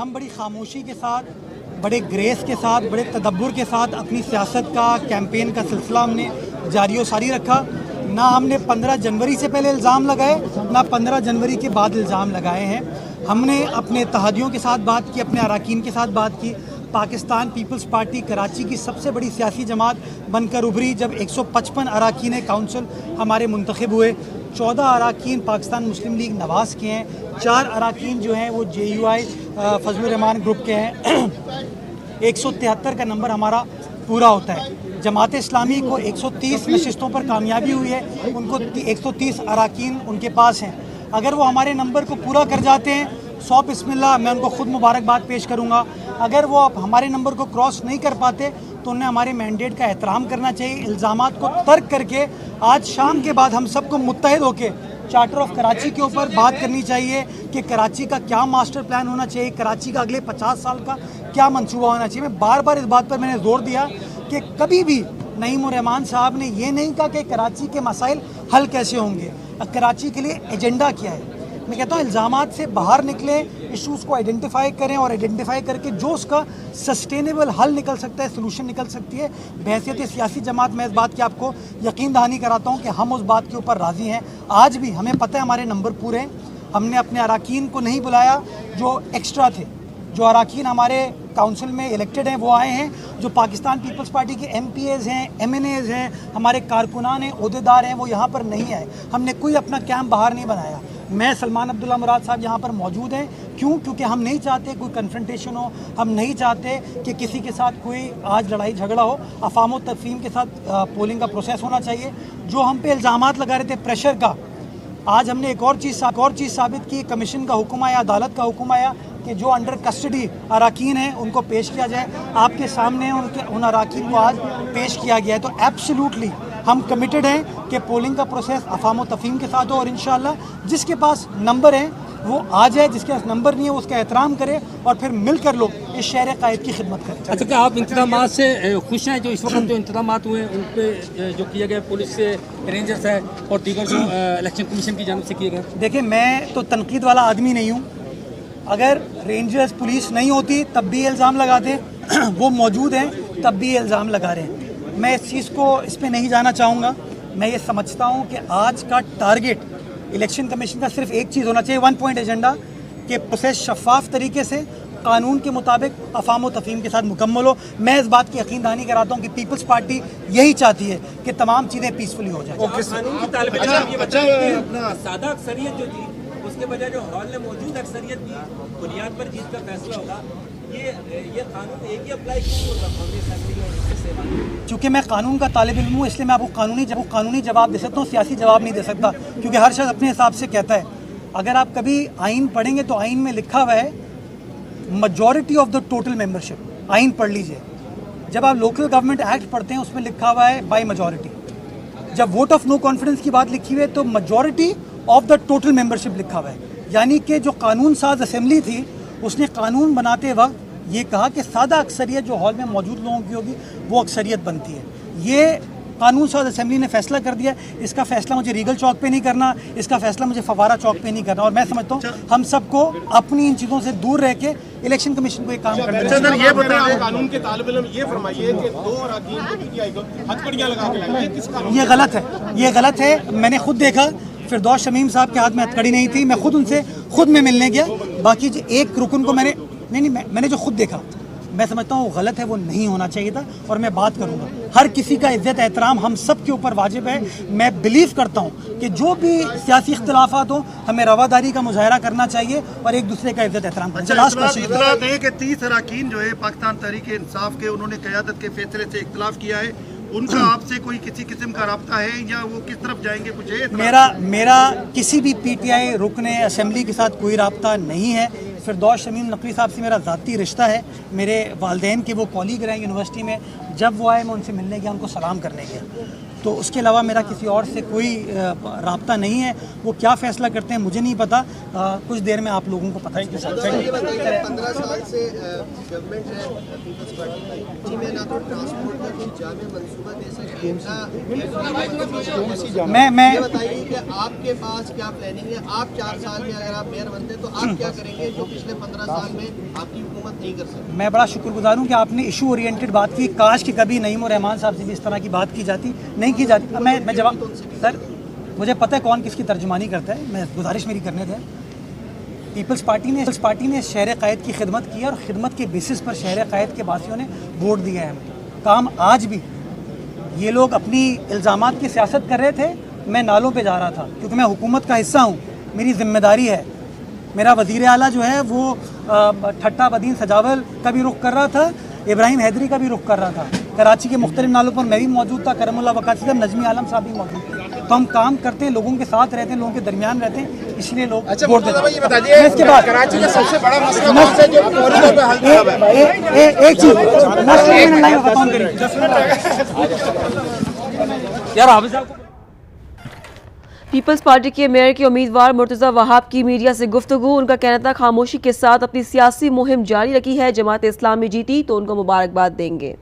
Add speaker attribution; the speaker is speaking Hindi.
Speaker 1: हम बड़ी खामोशी के साथ, बड़े ग्रेस के साथ, बड़े तदब्बुर के साथ अपनी सियासत का कैंपेन का सिलसिला हमने जारी व सारी रखा। ना हमने 15 जनवरी से पहले इल्ज़ाम लगाए, ना 15 जनवरी के बाद इल्ज़ाम लगाए हैं। हमने अपने तहादियों के साथ बात की, अपने अराकीन के साथ बात की। पाकिस्तान पीपल्स पार्टी कराची की सबसे बड़ी सियासी जमात बनकर उभरी जब 155 अराकीन काउंसिल हमारे मुंतखब हुए। 14 अराकीन पाकिस्तान मुस्लिम लीग नवाज़ के हैं, 4 अराकीन जो हैं वो JUI फजलुर रहमान ग्रुप के हैं। 173 का नंबर हमारा पूरा होता है। जमात इस्लामी को 130 नशिस्तों पर कामयाबी हुई है, उनको 130 अराकीन उनके पास हैं। अगर वो हमारे नंबर को पूरा कर जाते हैं, 100 बिस्मिल्लाह, मैं उनको खुद मुबारकबाद पेश करूँगा। अगर वो अब हमारे नंबर को क्रॉस नहीं कर पाते तो उन्हें हमारे मैंडेट का एहतराम करना चाहिए। इल्ज़ामात को तर्क करके आज शाम के बाद हम सबको मुत्तहिद होकर चार्टर ऑफ कराची के ऊपर बात करनी चाहिए कि कराची का क्या मास्टर प्लान होना चाहिए, कराची का अगले 50 साल का क्या मंसूबा होना चाहिए। मैं बार बार इस बात पर मैंने जोर दिया कि कभी भी नईम उर रहमान साहब ने ये नहीं कहा कि कराची के मसाइल हल कैसे होंगे, कराची के लिए एजेंडा क्या है। मैं कहता हूँ इल्ज़ामात से बाहर निकलें, इशूज़ को आइडेंटिफाई करें और आइडेंटिफाई करके जो उसका सस्टेनेबल हल निकल सकता है, सोल्यूशन निकल सकती है। बहैसियत सियासी जमात मैं इस बात की आपको यकीन दहानी कराता हूँ कि हम उस बात के ऊपर राज़ी हैं। आज भी हमें पता है हमारे नंबर पूरे हैं। हमने अपने अराकीन को नहीं बुलाया जो एक्स्ट्रा थे। जो अराकीन हमारे काउंसिल में इलेक्टेड हैं वो आए हैं। जो पाकिस्तान पीपल्स पार्टी के MPAs हैं, MNAs हैं, हमारे कारकुनान हैं, ओहदेदार हैं, वो यहाँ पर नहीं आए। हमने कोई अपना कैंप बाहर नहीं बनाया। मैं सलमान अब्दुल्ला मुराद साहब यहाँ पर मौजूद हैं। क्यों? क्योंकि हम नहीं चाहते कोई कन्फ्रंटेशन हो, हम नहीं चाहते कि किसी के साथ कोई आज लड़ाई झगड़ा हो। अफाम व तफहीम के साथ पोलिंग का प्रोसेस होना चाहिए। जो हम पे इल्ज़ामात लगा रहे थे प्रेशर का, आज हमने एक और चीज़ साबित की। कमीशन का हुक्म आया, अदालत का हुक्म आया कि जो अंडर कस्टडी अराकीन हैं उनको पेश किया जाए। आपके सामने उन अराकीन को आज पेश किया गया है। तो एब्सोल्युटली हम कमिटेड हैं कि पोलिंग का प्रोसेस अफाम व तफहीम के साथ हो और इंशाअल्लाह जिसके पास नंबर है वो आ जाए, जिसके पास नंबर नहीं है वो उसका एहतराम करे और फिर मिलकर लोग इस शहर कायद की खिदमत करें।
Speaker 2: अच्छा, क्या आप इंतजामात से खुश हैं? जो इस वक्त जो इंतजामात हुए उन पर जो किया गया पुलिस से, रेंजर्स है और दीगर जो इलेक्शन कमीशन की जानिब से किए गए?
Speaker 1: देखिए, मैं तो तनकीद वाला आदमी नहीं हूँ। अगर रेंजर्स पुलिस नहीं होती तब भी इल्ज़ाम लगाते, वो मौजूद हैं तब भी इल्ज़ाम लगा रहे हैं। मैं इस चीज़ को इस पर नहीं जाना चाहूँगा। मैं ये समझता हूँ कि आज का टारगेट इलेक्शन कमीशन का सिर्फ एक चीज़ होना चाहिए, 1 पॉइंट एजेंडा, कि प्रोसेस शफाफ तरीके से कानून के मुताबिक अफाम व तफहीम के साथ मुकम्मल हो। मैं इस बात की यकीन दहानी कराता हूँ कि पीपल्स पार्टी यही चाहती है कि तमाम चीज़ें पीसफुली हो जाए।
Speaker 3: सादा अक्सरियत जो थी उसके बजाय जो हॉल में मौजूद अक्सरियत की बुनियाद पर जीत का फैसला होगा, ये कानून एक ही अप्लाई क्यों होगा कांग्रेस असेंबली और इसके सेवा?
Speaker 1: चूँकि मैं कानून का तालिब इल्म हूँ इसलिए मैं आपको कानूनी जवाब दे सकता हूँ, सियासी जवाब नहीं दे सकता। क्योंकि हर शख्स अपने हिसाब से कहता है। अगर आप कभी आइन पढ़ेंगे तो आइन में लिखा हुआ है majority of the total membership. आइन पढ़ लीजिए। जब आप लोकल गवर्नमेंट एक्ट पढ़ते हैं उसमें लिखा हुआ है बाय मेजॉरिटी। जब वोट ऑफ नो कॉन्फिडेंस की बात लिखी हुई है तो majority of the total membership लिखा हुआ है। यानी कि जो कानून साज असेंबली थी उसने कानून बनाते वक्त ये कहा कि सादा अक्सरियत जो हॉल में मौजूद लोगों की होगी वो अक्सरियत बनती है। ये कानून साज असेंबली ने फैसला कर दिया। इसका फैसला मुझे रीगल चौक पे नहीं करना, इसका फैसला मुझे फवारा चौक पे नहीं करना। और मैं समझता हूँ हम सबको अपनी इन चीज़ों से दूर रह के इलेक्शन कमीशन को एक काम करना चाहिए।
Speaker 4: ये बताइए, कानून के तालिब इल्म ये फरमाइए कि 2 अराकीन को पीटीआई को हथकड़ियां लगा के लाए, ये किस कानून?
Speaker 1: ये गलत है, ये गलत है। मैंने खुद देखा, फिरदौस शमीम साहब के हाथ में हथकड़ी नहीं थी, मैं खुद उनसे खुद में मिलने गया। बाकी जो एक रुकन को मैंने जो खुद देखा, मैं समझता हूँ वो गलत है, वो नहीं होना चाहिए था। और मैं बात करूँगा, हर किसी का इज्जत एहतराम हम सब के ऊपर वाजिब है। मैं बिलीव करता हूँ कि जो भी सियासी इख्तिलाफात हो हमें रवादारी का मुजाहरा करना चाहिए और एक दूसरे का इज्जत एहतराम करना चाहिए। लास्ट क्वेश्चन
Speaker 5: है कि 30 अराकीन जो है पाकिस्तान तहरीक इंसाफ के, उन्होंने क़यादत के फैसले से इख्तिलाफ किया है। उनका आपसे कोई किसी किस्म का रब्ता है या वो किस तरफ जाएंगे, कुछ है?
Speaker 1: मेरा किसी भी PTI रुकने असेंबली के साथ कोई रब्ता नहीं है। फिरदौस शमीम नकवी साहब से मेरा ज़ाती रिश्ता है। मेरे वालदैन के वो कॉलीग रहे यूनिवर्सिटी में। जब वो आए मैं उनसे मिलने गया, उनको सलाम करने गया। तो उसके अलावा मेरा किसी और से कोई राब्ता नहीं है। वो क्या फ़ैसला करते हैं मुझे नहीं पता, कुछ देर में आप लोगों को पता है।
Speaker 6: 15 साल से गवर्नमेंट है पीपल्स पार्टी की, में ना तो ट्रांसपोर्ट का कोई जामे मंसूबा दे सकती है।
Speaker 1: मैं
Speaker 6: ये बताइए कि आपके पास क्या प्लानिंग है? आप 4 साल में अगर आप मेयर बनते हैं तो आप क्या करेंगे जो पिछले 15 साल में आपकी हुकूमत नहीं कर सकती?
Speaker 1: मैं बड़ा शुक्रगुजार हूँ कि आपने इशू ओरिएंटेड बात की। काश कि कभी नईम और रहमान साहब से भी इस तरह की बात की जाती, नहीं की जाती। मैं जवाब सर, मुझे पता है कौन किसकी तर्जुमानी करता है, मैं गुजारिश मेरी करने दें। पीपल्स पार्टी ने शहर क़ायद की खिदमत की है और ख़िदमत के बेसिस पर शहर क़ायद के वासियों ने वोट दिया है हमें। काम आज भी ये लोग अपनी इल्ज़ामात की सियासत कर रहे थे, मैं नालों पे जा रहा था क्योंकि मैं हुकूमत का हिस्सा हूँ, मेरी ज़िम्मेदारी है। मेरा वज़ीर आला जो है वो ठट्टा बदीन सजावल का भी रुख कर रहा था, इब्राहिम हैदरी का भी रुख कर रहा था। कराची के मुख्तलिफ नालों पर मैं भी मौजूद था, करमुल्लाह वकासी साहब, नजमी आलम साहब भी मौजूद थे। तो हम काम करते हैं, लोगों के साथ रहते हैं, लोगों के दरमियान रहते हैं, इसलिए लोग वोट देते हैं।
Speaker 4: ये बताइए,
Speaker 1: इसके बाद
Speaker 4: कराची का सबसे बड़ा मसला कौन सा है जो कॉरिडोर पे हल खराब है?
Speaker 1: एक चीज़ मैं बताऊँ करी
Speaker 2: यार हाफिज साहब को
Speaker 7: पीपल्स पार्टी के मेयर के उम्मीदवार मुर्तज़ा वहाब की मीडिया से गुफ्तगू। उनका कहना था खामोशी के साथ अपनी सियासी मुहिम जारी रखी है, जमात इस्लामी जीती तो उनको मुबारकबाद देंगे।